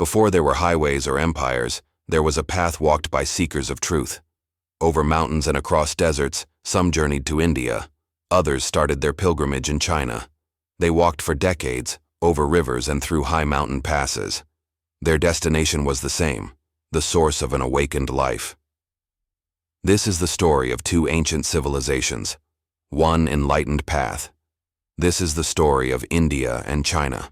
Before there were highways or empires, there was a path walked by seekers of truth. Over mountains and across deserts, some journeyed to India. Others started their pilgrimage in China. They walked for decades, over rivers and through high mountain passes. Their destination was the same, the source of an awakened life. This is the story of two ancient civilizations, one enlightened path. This is the story of India and China.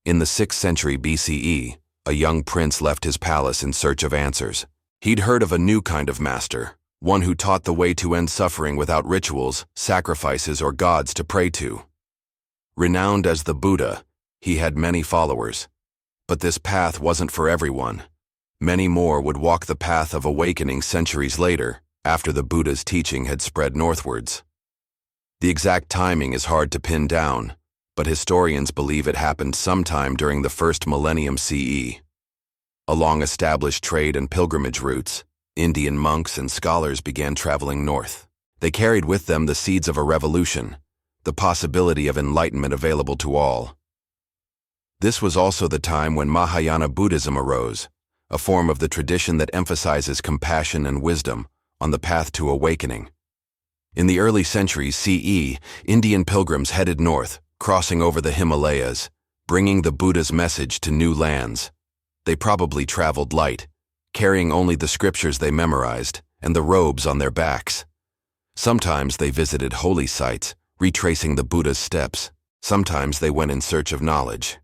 In the 6th century BCE, a young prince left his palace in search of answers. He'd heard of a new kind of master, one who taught the way to end suffering without rituals, sacrifices, or gods to pray to. Renowned as the Buddha, he had many followers. But this path wasn't for everyone. Many more would walk the path of awakening centuries later, after the Buddha's teaching had spread northwards. The exact timing is hard to pin down, but historians believe it happened sometime during the first millennium CE. Along established trade and pilgrimage routes, Indian monks and scholars began traveling north. They carried with them the seeds of a revolution, the possibility of enlightenment available to all. This was also the time when Mahayana Buddhism arose, a form of the tradition that emphasizes compassion and wisdom on the path to awakening. In the early centuries CE, Indian pilgrims headed north, crossing over the Himalayas, bringing the Buddha's message to new lands. They probably traveled light, carrying only the scriptures they memorized and the robes on their backs. Sometimes they visited holy sites, retracing the Buddha's steps. Sometimes they went in search of knowledge.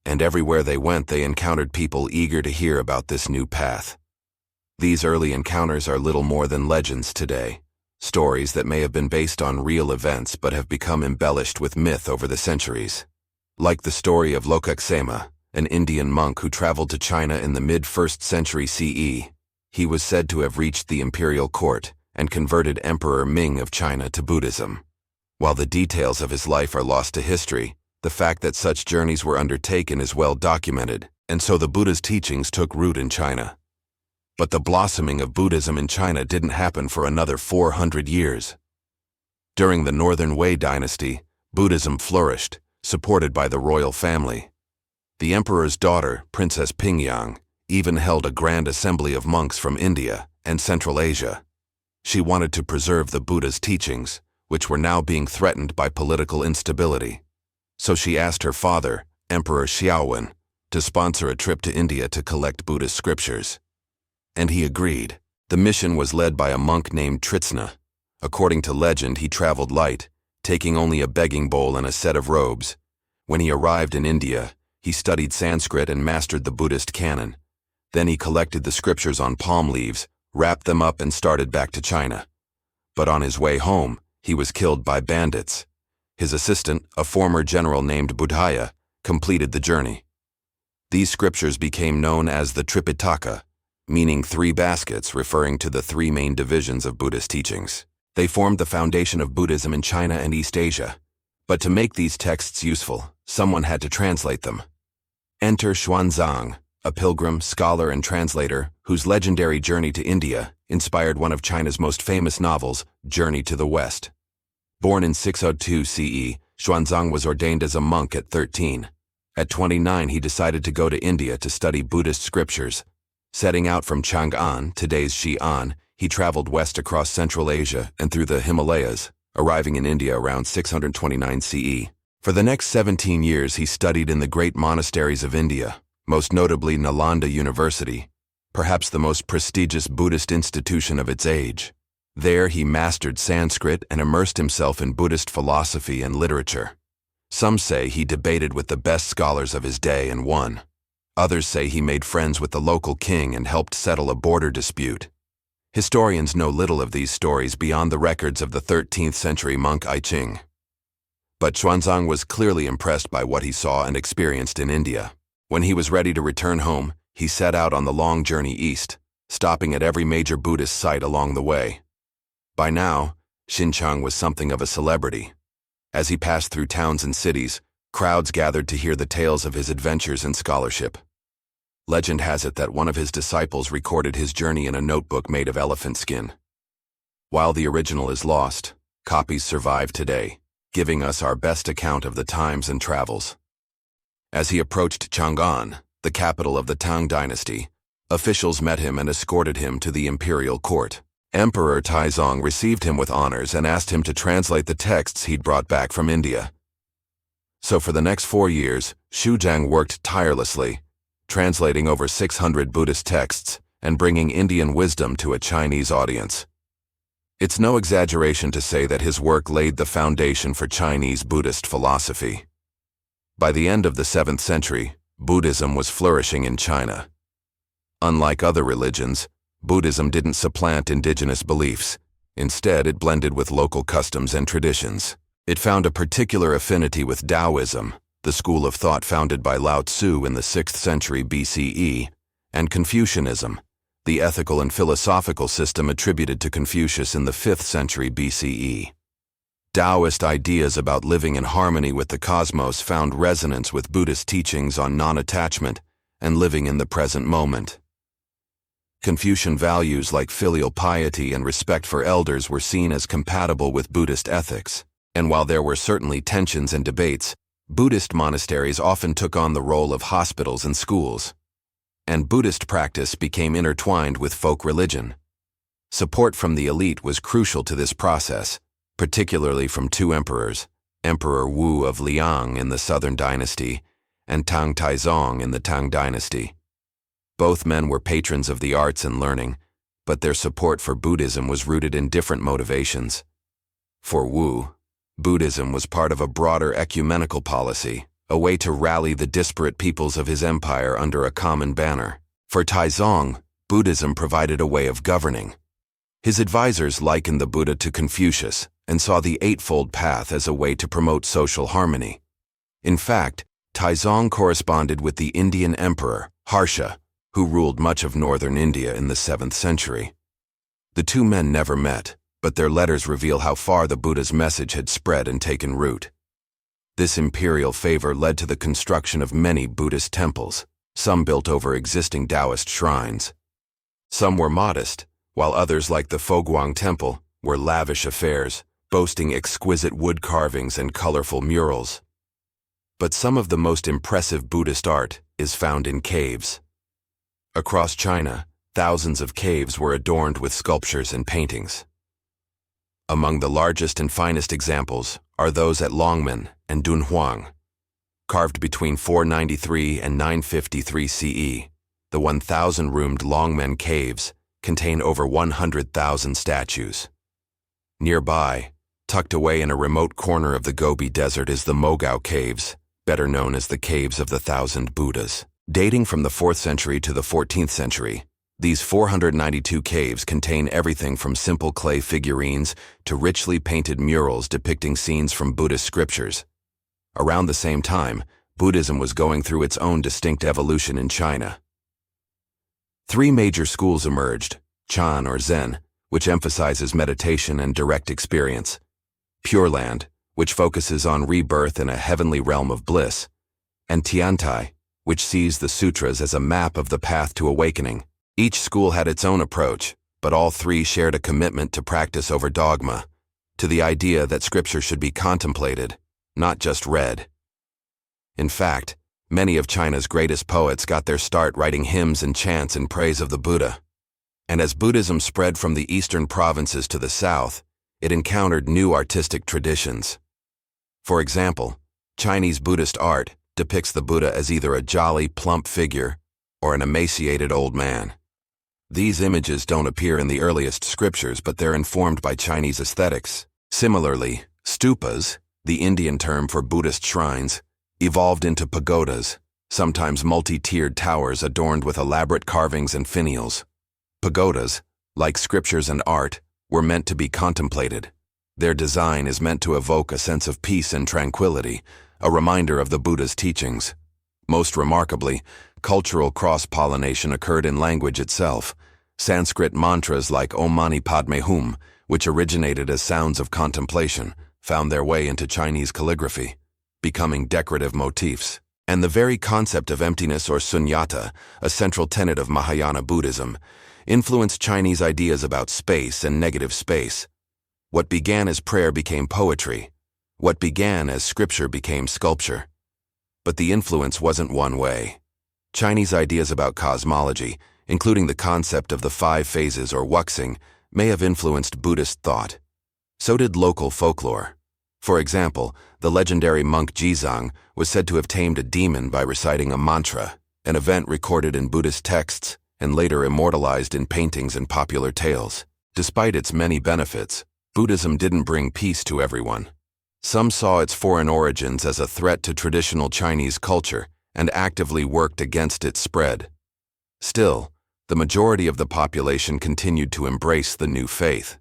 And everywhere they went, they encountered people eager to hear about this new path. These early encounters are little more than legends today, stories that may have been based on real events but have become embellished with myth over the centuries. Like the story of Lokaksema, an Indian monk who traveled to China in the mid-1st century CE. He was said to have reached the imperial court and converted Emperor Ming of China to Buddhism. While the details of his life are lost to history, the fact that such journeys were undertaken is well documented, and so the Buddha's teachings took root in China. But the blossoming of Buddhism in China didn't happen for another 400 years. During the Northern Wei dynasty, Buddhism flourished, supported by the royal family. The emperor's daughter, Princess Pingyang, even held a grand assembly of monks from India and Central Asia. She wanted to preserve the Buddha's teachings, which were now being threatened by political instability. So she asked her father, Emperor Xiaowen, to sponsor a trip to India to collect Buddhist scriptures. And he agreed. The mission was led by a monk named Tritsna. According to legend, he traveled light, taking only a begging bowl and a set of robes. When he arrived in India, he studied Sanskrit and mastered the Buddhist canon. Then he collected the scriptures on palm leaves, wrapped them up, and started back to China. But on his way home, he was killed by bandits. His assistant, a former general named Buddhaya, completed the journey. These scriptures became known as the Tripitaka, meaning 3 baskets, referring to the 3 main divisions of Buddhist teachings. They formed the foundation of Buddhism in China and East Asia. But to make these texts useful, someone had to translate them. Enter Xuanzang, a pilgrim, scholar, and translator whose legendary journey to India inspired one of China's most famous novels, Journey to the West. Born in 602 CE, Xuanzang was ordained as a monk at 13. At 29, he decided to go to India to study Buddhist scriptures. Setting out from Chang'an, today's Xi'an, he traveled west across Central Asia and through the Himalayas, arriving in India around 629 CE. For the next 17 years, he studied in the great monasteries of India, most notably Nalanda University, perhaps the most prestigious Buddhist institution of its age. There, he mastered Sanskrit and immersed himself in Buddhist philosophy and literature. Some say he debated with the best scholars of his day and won. Others say he made friends with the local king and helped settle a border dispute. Historians know little of these stories beyond the records of the 13th century monk I Ching. But Xuanzang was clearly impressed by what he saw and experienced in India. When he was ready to return home, he set out on the long journey east, stopping at every major Buddhist site along the way. By now, Xinjiang was something of a celebrity. As he passed through towns and cities, crowds gathered to hear the tales of his adventures and scholarship. Legend has it that one of his disciples recorded his journey in a notebook made of elephant skin. While the original is lost, copies survive today, giving us our best account of the times and travels. As he approached Chang'an, the capital of the Tang dynasty. Officials met him and escorted him to the imperial court. Emperor Taizong received him with honors and asked him to translate the texts he'd brought back from India. So for the next 4 years, Xu Zhang worked tirelessly, translating over 600 Buddhist texts and bringing Indian wisdom to a Chinese audience. It's no exaggeration to say that his work laid the foundation for Chinese Buddhist philosophy. By the end of the 7th century, Buddhism was flourishing in China. Unlike other religions, Buddhism didn't supplant indigenous beliefs. Instead, it blended with local customs and traditions. It found a particular affinity with Taoism, the school of thought founded by Lao Tzu in the 6th century BCE, and Confucianism, the ethical and philosophical system attributed to Confucius in the 5th century BCE. Taoist ideas about living in harmony with the cosmos found resonance with Buddhist teachings on non-attachment and living in the present moment. Confucian values like filial piety and respect for elders were seen as compatible with Buddhist ethics. And while there were certainly tensions and debates, Buddhist monasteries often took on the role of hospitals and schools. And Buddhist practice became intertwined with folk religion. Support from the elite was crucial to this process, particularly from 2 emperors, Emperor Wu of Liang in the Southern Dynasty and Tang Taizong in the Tang Dynasty. Both men were patrons of the arts and learning, but their support for Buddhism was rooted in different motivations. For Wu, Buddhism was part of a broader ecumenical policy, a way to rally the disparate peoples of his empire under a common banner. For Taizong, Buddhism provided a way of governing. His advisors likened the Buddha to Confucius and saw the Eightfold Path as a way to promote social harmony. In fact, Taizong corresponded with the Indian emperor, Harsha, who ruled much of northern India in the 7th century. The 2 men never met, but their letters reveal how far the Buddha's message had spread and taken root. This imperial favor led to the construction of many Buddhist temples, some built over existing Taoist shrines. Some were modest, while others like the Foguang Temple were lavish affairs, boasting exquisite wood carvings and colorful murals. But some of the most impressive Buddhist art is found in caves. Across China, thousands of caves were adorned with sculptures and paintings. Among the largest and finest examples are those at Longmen and Dunhuang. Carved between 493 and 953 CE, the 1,000-roomed Longmen caves contain over 100,000 statues. Nearby, tucked away in a remote corner of the Gobi Desert, is the Mogao Caves, better known as the Caves of the Thousand Buddhas. Dating from the 4th century to the 14th century, these 492 caves contain everything from simple clay figurines to richly painted murals depicting scenes from Buddhist scriptures. Around the same time, Buddhism was going through its own distinct evolution in China. 3 major schools emerged: Chan or Zen, which emphasizes meditation and direct experience; Pure Land, which focuses on rebirth in a heavenly realm of bliss; and Tiantai, which sees the sutras as a map of the path to awakening. Each school had its own approach, but all 3 shared a commitment to practice over dogma, to the idea that scripture should be contemplated, not just read. In fact, many of China's greatest poets got their start writing hymns and chants in praise of the Buddha. And as Buddhism spread from the eastern provinces to the south, it encountered new artistic traditions. For example, Chinese Buddhist art depicts the Buddha as either a jolly, plump figure or an emaciated old man. These images don't appear in the earliest scriptures, but they're informed by Chinese aesthetics. Similarly, stupas, the Indian term for Buddhist shrines, evolved into pagodas, sometimes multi-tiered towers adorned with elaborate carvings and finials. Pagodas, like scriptures and art, were meant to be contemplated. Their design is meant to evoke a sense of peace and tranquility, a reminder of the Buddha's teachings. Most remarkably, cultural cross-pollination occurred in language itself. Sanskrit mantras like Om Mani Padme Hum, which originated as sounds of contemplation, found their way into Chinese calligraphy, becoming decorative motifs. And the very concept of emptiness or sunyata, a central tenet of Mahayana Buddhism, influenced Chinese ideas about space and negative space. What began as prayer became poetry. What began as scripture became sculpture. But the influence wasn't one way. Chinese ideas about cosmology, including the concept of the 5 phases or wuxing, may have influenced Buddhist thought. So did local folklore. For example, the legendary monk Jizang was said to have tamed a demon by reciting a mantra, an event recorded in Buddhist texts and later immortalized in paintings and popular tales. Despite its many benefits, Buddhism didn't bring peace to everyone. Some saw its foreign origins as a threat to traditional Chinese culture and actively worked against its spread. Still, the majority of the population continued to embrace the new faith.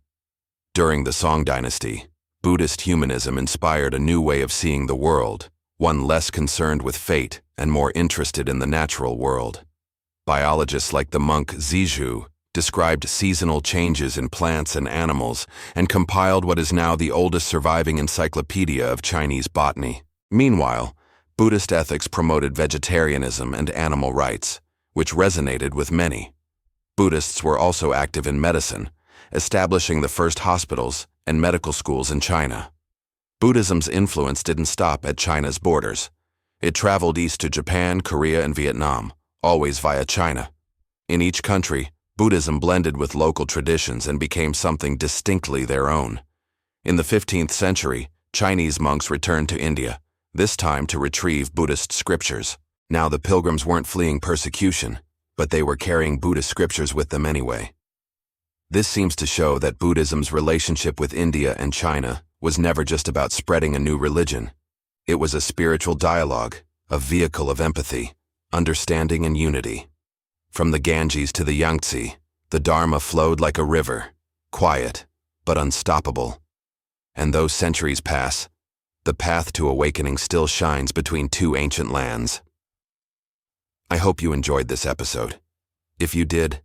During the Song dynasty, Buddhist humanism inspired a new way of seeing the world, one less concerned with fate and more interested in the natural world. Biologists like the monk Zizhu described seasonal changes in plants and animals and compiled what is now the oldest surviving encyclopedia of Chinese botany. Meanwhile, Buddhist ethics promoted vegetarianism and animal rights, which resonated with many. Buddhists were also active in medicine, establishing the first hospitals and medical schools in China. Buddhism's influence didn't stop at China's borders. It traveled east to Japan, Korea, and Vietnam, always via China. In each country, Buddhism blended with local traditions and became something distinctly their own. In the 15th century, Chinese monks returned to India, this time to retrieve Buddhist scriptures. Now the pilgrims weren't fleeing persecution, but they were carrying Buddhist scriptures with them anyway. This seems to show that Buddhism's relationship with India and China was never just about spreading a new religion. It was a spiritual dialogue, a vehicle of empathy, understanding, and unity. From the Ganges to the Yangtze, the Dharma flowed like a river, quiet but unstoppable. And though centuries pass, the path to awakening still shines between two ancient lands. I hope you enjoyed this episode. If you did,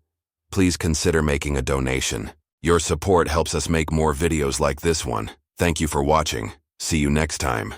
please consider making a donation. Your support helps us make more videos like this one. Thank you for watching. See you next time.